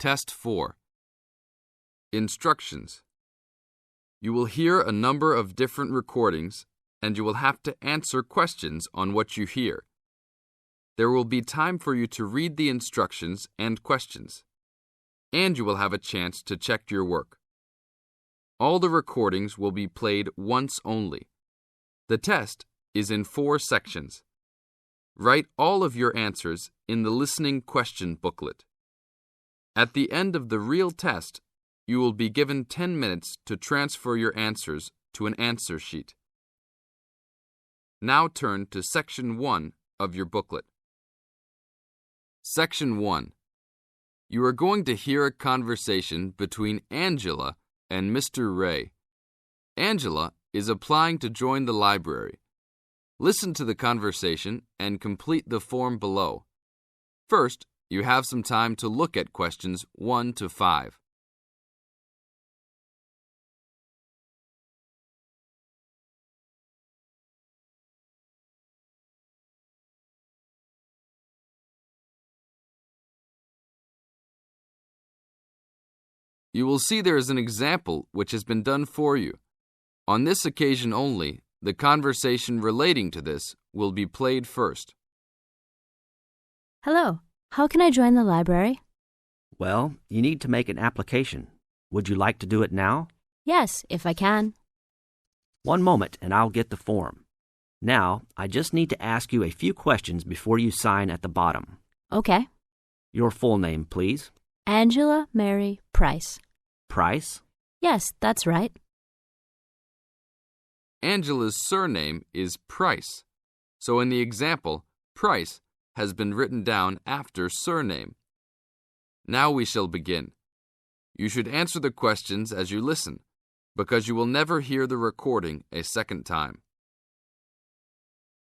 Test 4. Instructions. You will hear a number of different recordings, and you will have to answer questions on what you hear. There will be time for you to read the instructions and questions, and you will have a chance to check your work. All the recordings will be played once only. The test is in 4 sections. Write all of your answers in the listening question booklet. At the end of the real test, you will be given 10 minutes to transfer your answers to an answer sheet. Now turn to Section 1 of your booklet. Section 1. You are going to hear a conversation between Angela and Mr. Ray. Angela is applying to join the library. Listen to the conversation and complete the form below. First, you have some time to look at questions 1 to 5. You will see there is an example which has been done for you. On this occasion only, the conversation relating to this will be played first. Hello, how can I join the library? Well, you need to make an application. Would you like to do it now? Yes, if I can. One moment and I'll get the form. Now, I just need to ask you a few questions before you sign at the bottom. Okay. Your full name, please. Angela Mary Price. Price? Yes, that's right. Angela's surname is Price, so in the example, Price has been written down after surname. Now we shall begin. You should answer the questions as you listen, because you will never hear the recording a second time.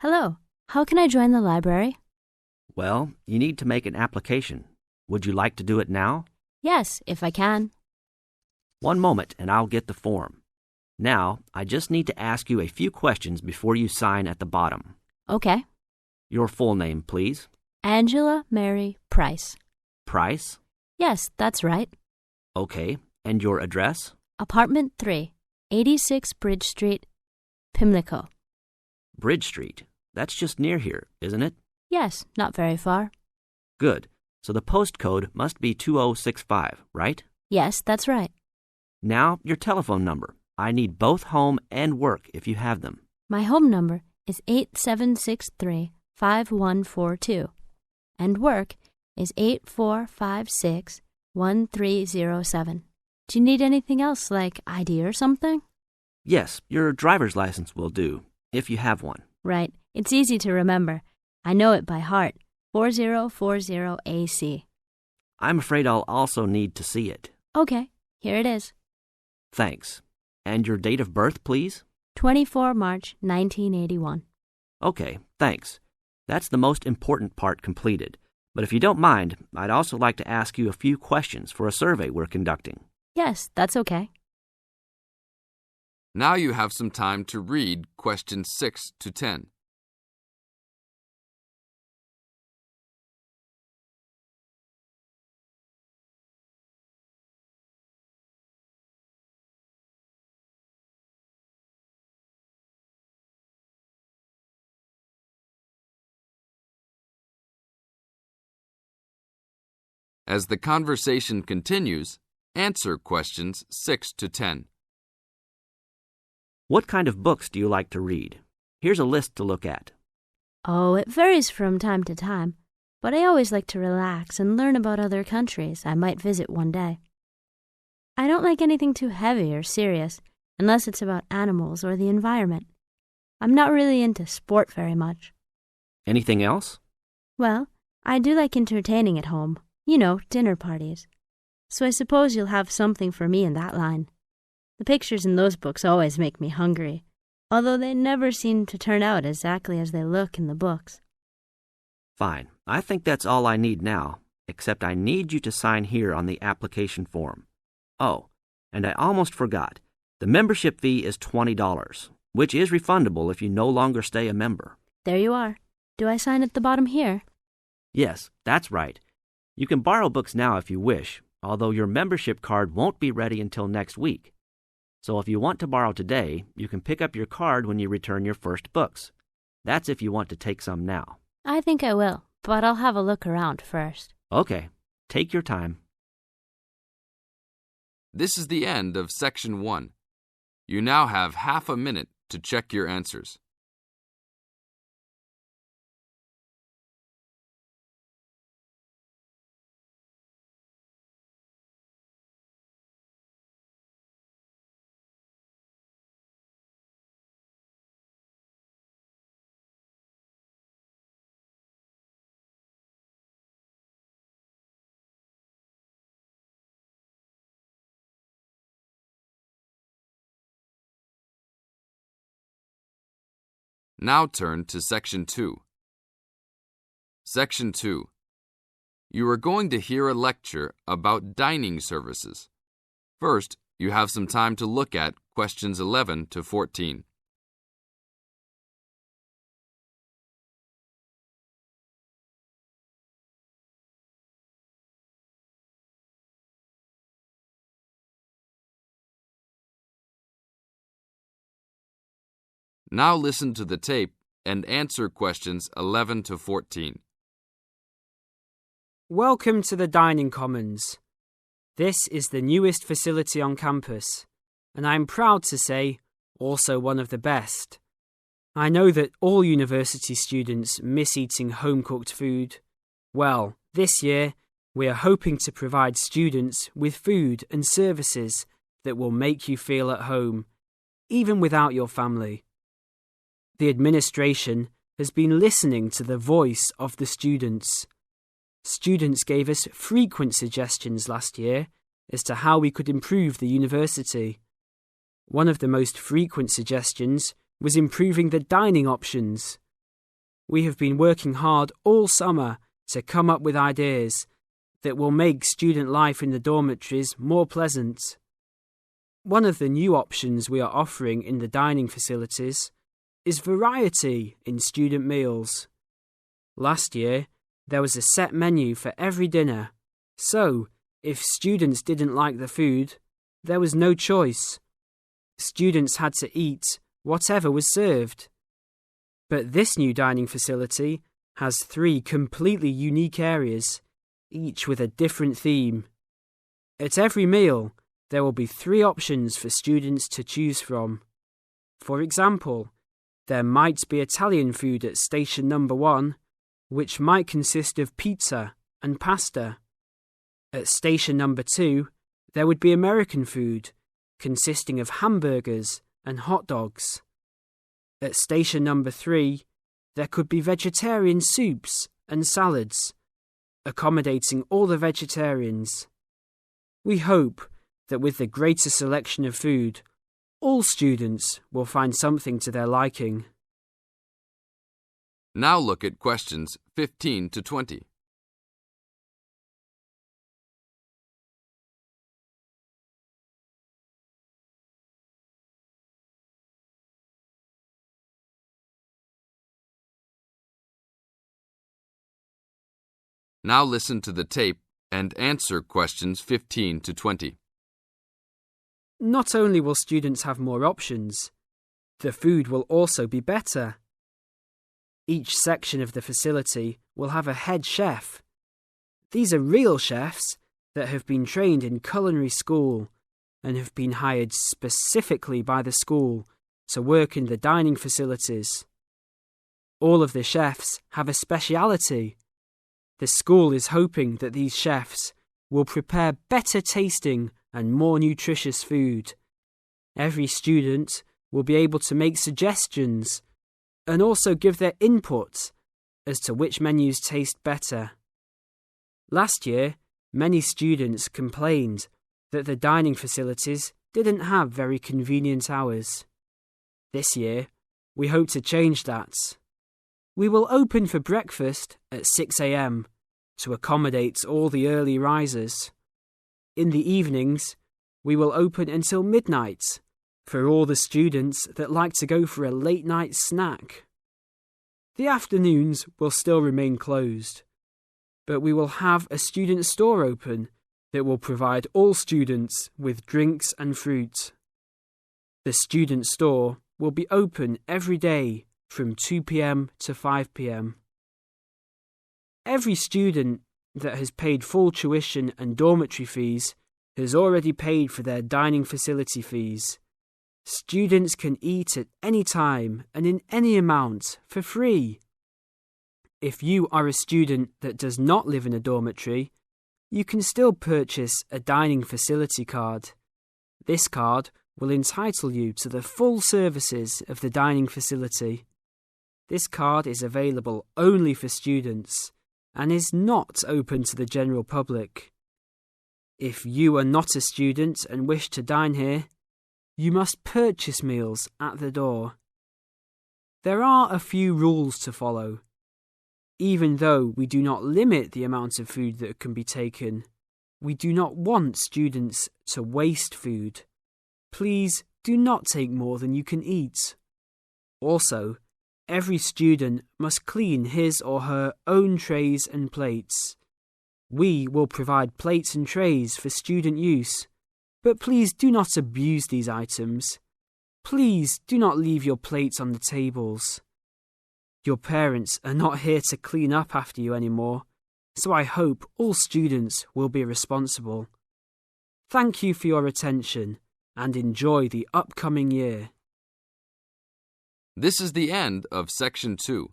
Hello, how can I join the library? Well, you need to make an application. Would you like to do it now? Yes, if I can. One moment and I'll get the form. Now, I just need to ask you a few questions before you sign at the bottom. Okay. Your full name, please. Angela Mary Price. Price? Yes, that's right. Okay. And your address? Apartment 3, 86 Bridge Street, Pimlico. Bridge Street. That's just near here, isn't it? Yes, not very far. Good. So the postcode must be 2065, right? Yes, that's right. Now, your telephone number. I need both home and work if you have them. My home number is 8763-5142, and work is 8456-1307. Do you need anything else, like ID or something? Yes, your driver's license will do, if you have one. Right. It's easy to remember. I know it by heart. 4040AC. I'm afraid I'll also need to see it. Okay, here it is. Thanks. And your date of birth, please? 24 March 1981. Okay, thanks. That's the most important part completed. But if you don't mind, I'd also like to ask you a few questions for a survey we're conducting. Yes, that's okay. Now you have some time to read questions 6 to 10. As the conversation continues, answer questions 6 to 10. What kind of books do you like to read? Here's a list to look at. Oh, it varies from time to time, but I always like to relax and learn about other countries I might visit one day. I don't like anything too heavy or serious, unless it's about animals or the environment. I'm not really into sport very much. Anything else? Well, I do like entertaining at home. You know, dinner parties. So I suppose you'll have something for me in that line. The pictures in those books always make me hungry, although they never seem to turn out exactly as they look in the books. Fine. I think that's all I need now, except I need you to sign here on the application form. Oh, and I almost forgot. The membership fee is $20, which is refundable if you no longer stay a member. There you are. Do I sign at the bottom here? Yes, that's right. You can borrow books now if you wish, although your membership card won't be ready until next week. So if you want to borrow today, you can pick up your card when you return your first books. That's if you want to take some now. I think I will, but I'll have a look around first. Okay, take your time. This is the end of Section 1. You now have half a minute to check your answers. Now turn to Section 2. Section 2. You are going to hear a lecture about dining services. First, you have some time to look at questions 11 to 14. Now listen to the tape and answer questions 11 to 14. Welcome to the Dining Commons. This is the newest facility on campus, and I'm proud to say, also one of the best. I know that all university students miss eating home-cooked food. Well, this year, we are hoping to provide students with food and services that will make you feel at home, even without your family. The administration has been listening to the voice of the students. Students gave us frequent suggestions last year as to how we could improve the university. One of the most frequent suggestions was improving the dining options. We have been working hard all summer to come up with ideas that will make student life in the dormitories more pleasant. One of the new options we are offering in the dining facilities is variety in student meals. Last year, there was a set menu for every dinner, so if students didn't like the food, there was no choice. Students had to eat whatever was served. But this new dining facility has 3 completely unique areas, each with a different theme. At every meal, there will be 3 options for students to choose from. For example, there might be Italian food at station number 1, which might consist of pizza and pasta. At station number 2, there would be American food, consisting of hamburgers and hot dogs. At station number 3, there could be vegetarian soups and salads, accommodating all the vegetarians. We hope that with the greater selection of food, all students will find something to their liking. Now look at questions 15 to 20. Now listen to the tape and answer questions 15 to 20. Not only will students have more options, the food will also be better. Each section of the facility will have a head chef. These are real chefs that have been trained in culinary school and have been hired specifically by the school to work in the dining facilities. All of the chefs have a speciality. The school is hoping that these chefs will prepare better tasting and more nutritious food. Every student will be able to make suggestions and also give their input as to which menus taste better. Last year, many students complained that the dining facilities didn't have very convenient hours. This year, we hope to change that. We will open for breakfast at 6 a.m. to accommodate all the early risers. In the evenings, we will open until midnight for all the students that like to go for a late-night snack. The afternoons will still remain closed, but we will have a student store open that will provide all students with drinks and fruit. The student store will be open every day from 2 p.m. to 5 p.m. Every student that has paid full tuition and dormitory fees has already paid for their dining facility fees. Students can eat at any time and in any amount for free. If you are a student that does not live in a dormitory, you can still purchase a dining facility card. This card will entitle you to the full services of the dining facility. This card is available only for students and is not open to the general public. If you are not a student and wish to dine here, you must purchase meals at the door. There are a few rules to follow. Even though we do not limit the amount of food that can be taken, we do not want students to waste food. Please do not take more than you can eat. Also, every student must clean his or her own trays and plates. We will provide plates and trays for student use, but please do not abuse these items. Please do not leave your plates on the tables. Your parents are not here to clean up after you anymore, so I hope all students will be responsible. Thank you for your attention and enjoy the upcoming year. This is the end of Section 2.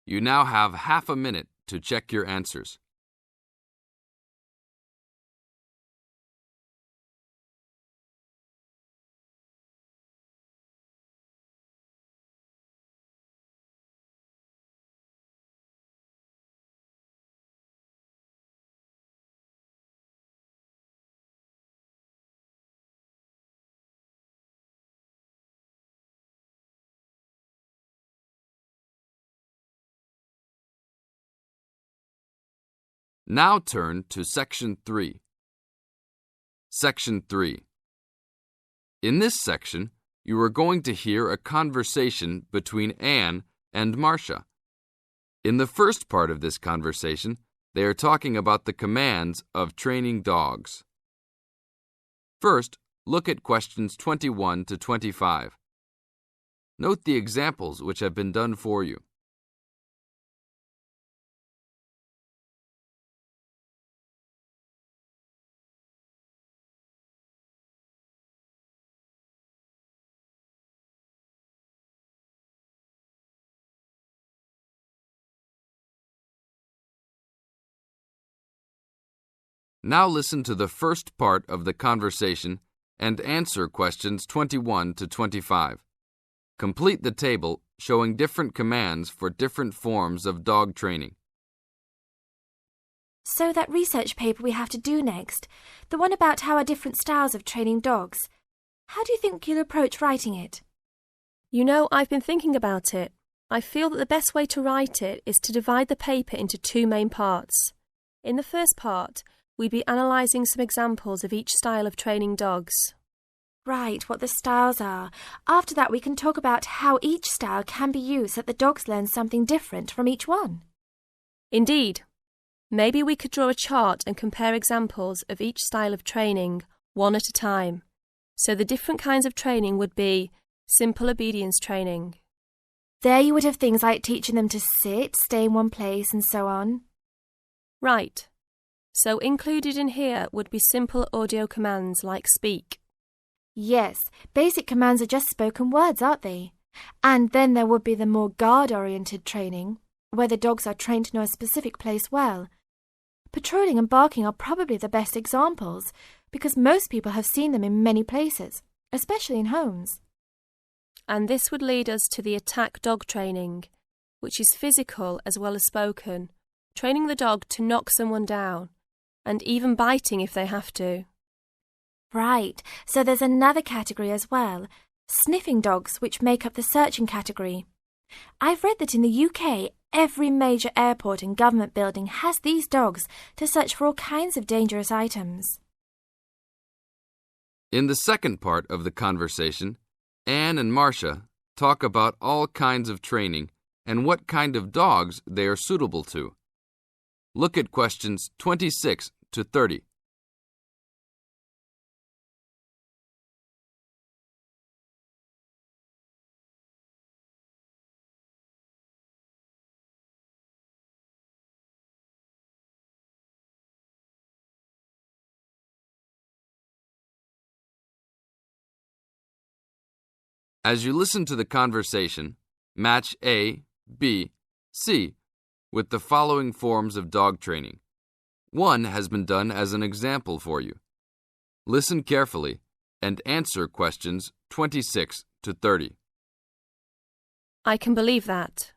You now have half a minute to check your answers. Now turn to Section 3. Section 3. In this section, you are going to hear a conversation between Anne and Marcia. In the first part of this conversation, they are talking about the commands of training dogs. First, look at questions 21 to 25. Note the examples which have been done for you. Now listen to the first part of the conversation and answer questions 21 to 25. Complete the table showing different commands for different forms of dog training. So that research paper we have to do next, the one about how are different styles of training dogs, how do you think you'll approach writing it? You know, I've been thinking about it. I feel that the best way to write it is to divide the paper into two main parts. In the first part, we'd be analysing some examples of each style of training dogs. Right, what the styles are. After that, we can talk about how each style can be used so that the dogs learn something different from each one. Indeed. Maybe we could draw a chart and compare examples of each style of training, one at a time. So the different kinds of training would be simple obedience training. There you would have things like teaching them to sit, stay in one place, and so on. Right. So included in here would be simple audio commands like speak. Yes, basic commands are just spoken words, aren't they? And then there would be the more guard-oriented training, where the dogs are trained to know a specific place well. Patrolling and barking are probably the best examples, because most people have seen them in many places, especially in homes. And this would lead us to the attack dog training, which is physical as well as spoken, training the dog to knock someone down, and even biting if they have to. Right, so there's another category as well, sniffing dogs, which make up the searching category. I've read that in the UK, every major airport and government building has these dogs to search for all kinds of dangerous items. In the second part of the conversation, Anne and Marcia talk about all kinds of training and what kind of dogs they are suitable to. Look at questions 26 to 30. As you listen to the conversation, match A, B, C with the following forms of dog training. One has been done as an example for you. Listen carefully and answer questions 26 to 30. I can believe that.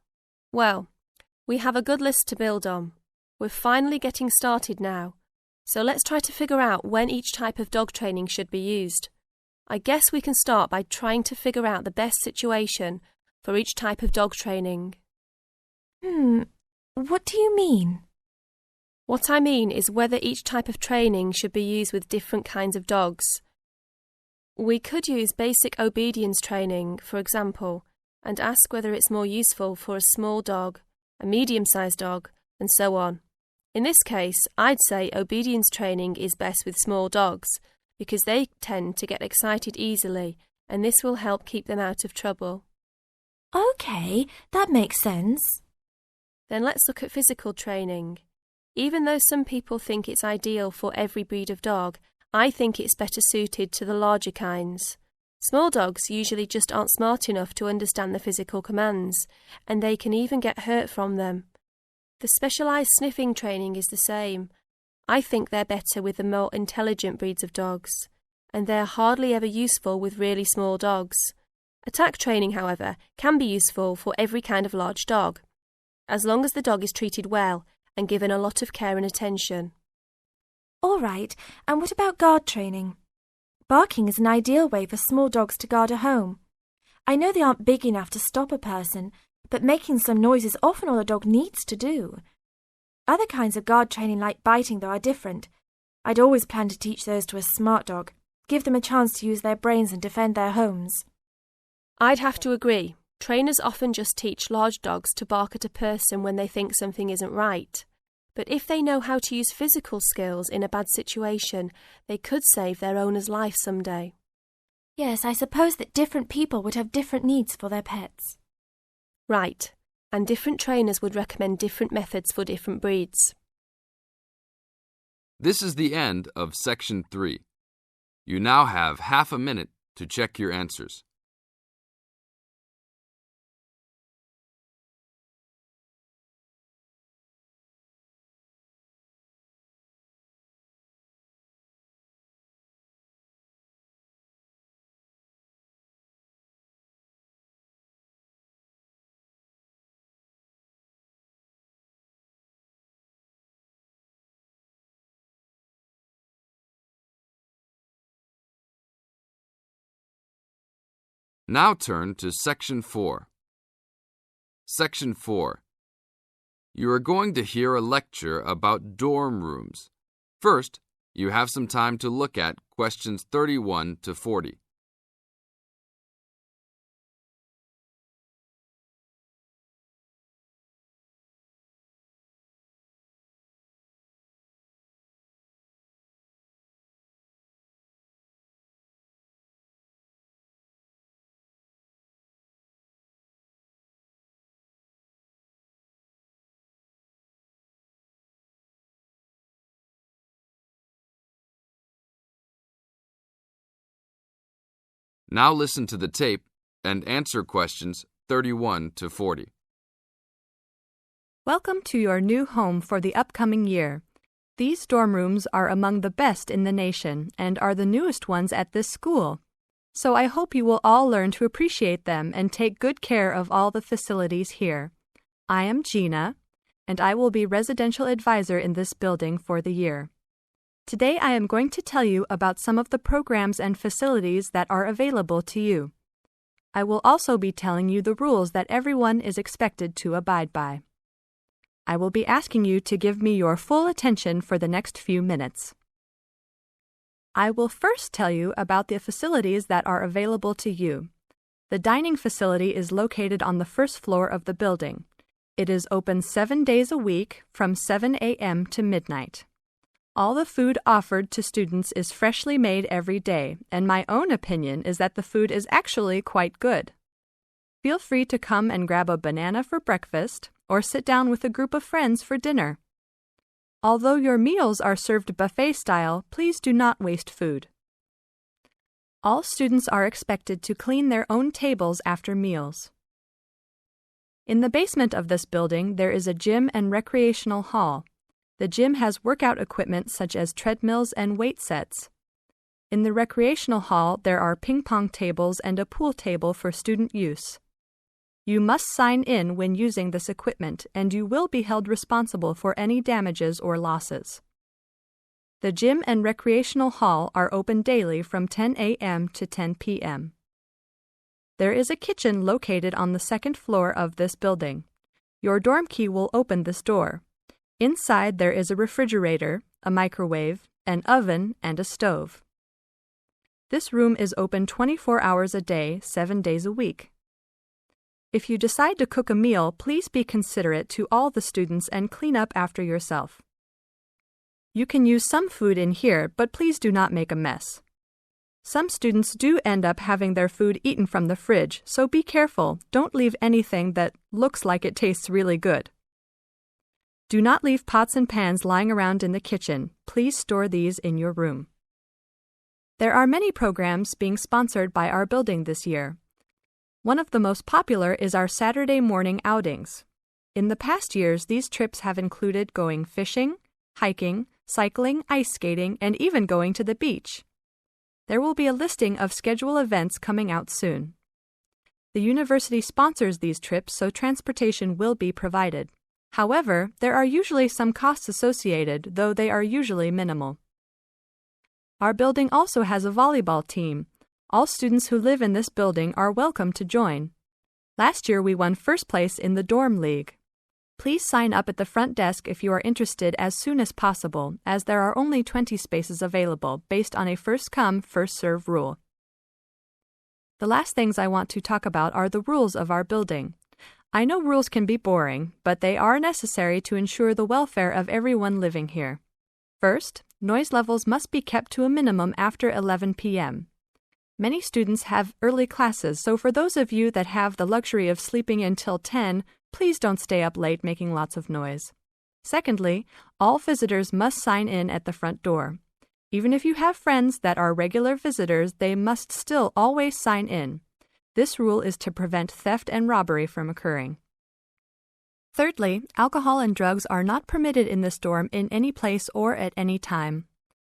Well, we have a good list to build on. We're finally getting started now, so let's try to figure out when each type of dog training should be used. I guess we can start by trying to figure out the best situation for each type of dog training. What do you mean? What I mean is whether each type of training should be used with different kinds of dogs. We could use basic obedience training, for example, and ask whether it's more useful for a small dog, a medium-sized dog, and so on. In this case, I'd say obedience training is best with small dogs because they tend to get excited easily, and this will help keep them out of trouble. Okay, that makes sense. Then let's look at physical training. Even though some people think it's ideal for every breed of dog, I think it's better suited to the larger kinds. Small dogs usually just aren't smart enough to understand the physical commands, and they can even get hurt from them. The specialised sniffing training is the same. I think they're better with the more intelligent breeds of dogs, and they're hardly ever useful with really small dogs. Attack training, however, can be useful for every kind of large dog, as long as the dog is treated well and given a lot of care and attention. All right, and what about guard training? Barking is an ideal way for small dogs to guard a home. I know they aren't big enough to stop a person, but making some noise is often all a dog needs to do. Other kinds of guard training like biting, though, are different. I'd always plan to teach those to a smart dog, give them a chance to use their brains and defend their homes. I'd have to agree. Trainers often just teach large dogs to bark at a person when they think something isn't right. But if they know how to use physical skills in a bad situation, they could save their owner's life someday. Yes, I suppose that different people would have different needs for their pets. Right, and different trainers would recommend different methods for different breeds. This is the end of Section 3. You now have half a minute to check your answers. Now turn to Section 4. Section 4. You are going to hear a lecture about dorm rooms. First, you have some time to look at questions 31 to 40. Now listen to the tape and answer questions 31 to 40. Welcome to your new home for the upcoming year. These dorm rooms are among the best in the nation and are the newest ones at this school. So I hope you will all learn to appreciate them and take good care of all the facilities here. I am Gina, and I will be residential advisor in this building for the year. Today I am going to tell you about some of the programs and facilities that are available to you. I will also be telling you the rules that everyone is expected to abide by. I will be asking you to give me your full attention for the next few minutes. I will first tell you about the facilities that are available to you. The dining facility is located on the first floor of the building. It is open 7 days a week from 7 a.m. to midnight. All the food offered to students is freshly made every day, and my own opinion is that the food is actually quite good. Feel free to come and grab a banana for breakfast or sit down with a group of friends for dinner. Although your meals are served buffet style, please do not waste food. All students are expected to clean their own tables after meals. In the basement of this building, there is a gym and recreational hall. The gym has workout equipment such as treadmills and weight sets. In the recreational hall, there are ping pong tables and a pool table for student use. You must sign in when using this equipment, and you will be held responsible for any damages or losses. The gym and recreational hall are open daily from 10 a.m. to 10 p.m. There is a kitchen located on the second floor of this building. Your dorm key will open this door. Inside there is a refrigerator, a microwave, an oven, and a stove. This room is open 24 hours a day, 7 days a week. If you decide to cook a meal, please be considerate to all the students and clean up after yourself. You can use some food in here, but please do not make a mess. Some students do end up having their food eaten from the fridge, so be careful. Don't leave anything that looks like it tastes really good. Do not leave pots and pans lying around in the kitchen. Please store these in your room. There are many programs being sponsored by our building this year. One of the most popular is our Saturday morning outings. In the past years, these trips have included going fishing, hiking, cycling, ice skating, and even going to the beach. There will be a listing of scheduled events coming out soon. The university sponsors these trips, so transportation will be provided. However, there are usually some costs associated, though they are usually minimal. Our building also has a volleyball team. All students who live in this building are welcome to join. Last year we won first place in the dorm league. Please sign up at the front desk if you are interested as soon as possible, as there are only 20 spaces available based on a first-come, first-served rule. The last things I want to talk about are the rules of our building. I know rules can be boring, but they are necessary to ensure the welfare of everyone living here. First, noise levels must be kept to a minimum after 11 p.m. Many students have early classes, so for those of you that have the luxury of sleeping until 10, please don't stay up late making lots of noise. Secondly, all visitors must sign in at the front door. Even if you have friends that are regular visitors, they must still always sign in. This rule is to prevent theft and robbery from occurring. Thirdly, alcohol and drugs are not permitted in this dorm in any place or at any time.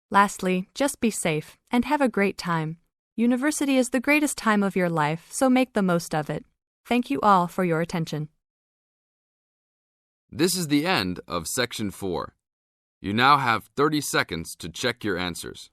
Lastly, just be safe and have a great time. University is the greatest time of your life, so make the most of it. Thank you all for your attention. This is the end of Section 4. You now have 30 seconds to check your answers.